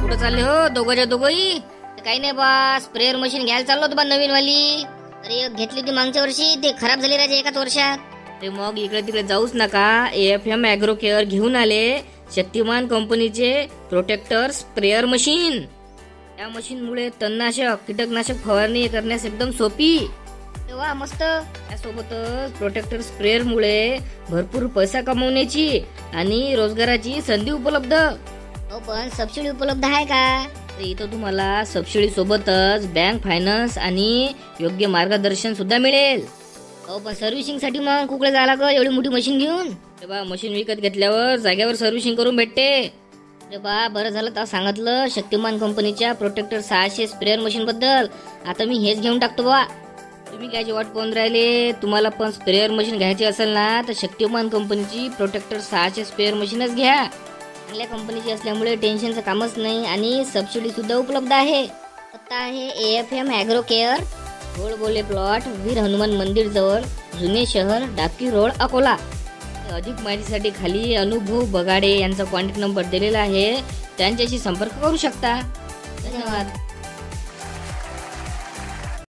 कुठं चालले हो दोघंच्या दोघंही? काही नाही बा, स्प्रेअर मशीन घ्यायला चाललो होतो बा नवीन वाली. अरे घेतली होती मागच्या वर्षी, ते खराब झाली राजा एकाच वर्षात. अरे मग इकडे तिकडे जाऊच नका, AFM ॲग्रो केअर घेऊन आले शक्तिमान कंपनीचे प्रोटेक्टर स्प्रेअर मशीन. या मशीन मुळे तणनाशक कीटकनाशक फवारणी करण्यास एकदम सोपी. तेव्हा मस्त. त्यासोबतच प्रोटेक्टर स्प्रेअर मुळे भरपूर पैसा कमवण्याची आणि रोजगाराची संधी उपलब्ध. पण सबसिडी उपलब्ध आहे का? इथं तुम्हाला सबसिडी सोबतच बँक फायनान्स आणि योग्य मार्गदर्शन सुद्धा मिळेल. पण सर्व्हिसिंग साठी मग कुठे जायला लागल एवढी मोठी मशीन घेऊन? बा मशीन विकत घेतल्यावर जागेवर सर्व्हिसिंग करून भेटते. अरे बा बरं झालं तर सांगितलं शक्तिमान कंपनीच्या प्रोटेक्टर 600 स्प्रेअर मशीन बद्दल. आता मी हेच घेऊन टाकतो बा. तुम्ही कायची वाट पाहून राहिले? तुम्हाला पण स्प्रेअर मशीन घ्यायची असेल ना तर शक्तिमान कंपनीची प्रोटेक्टर 600 स्प्रेअर मशीनच घ्या. चांगल्या कंपनीची असल्यामुळे टेन्शनचं कामच नाही आणि सबसिडी सुद्धा उपलब्ध आहे. पत्ता आहे AFM ॲग्रो केअर, गोळबोले प्लॉट, वीर हनुमान मंदिर जवळ, जुने शहर, डाकी रोड, अकोला. अधिक माहितीसाठी खाली अनुभव बगाडे यांचा कॉन्टॅक्ट नंबर दिलेला आहे, त्यांच्याशी संपर्क करू शकता. धन्यवाद.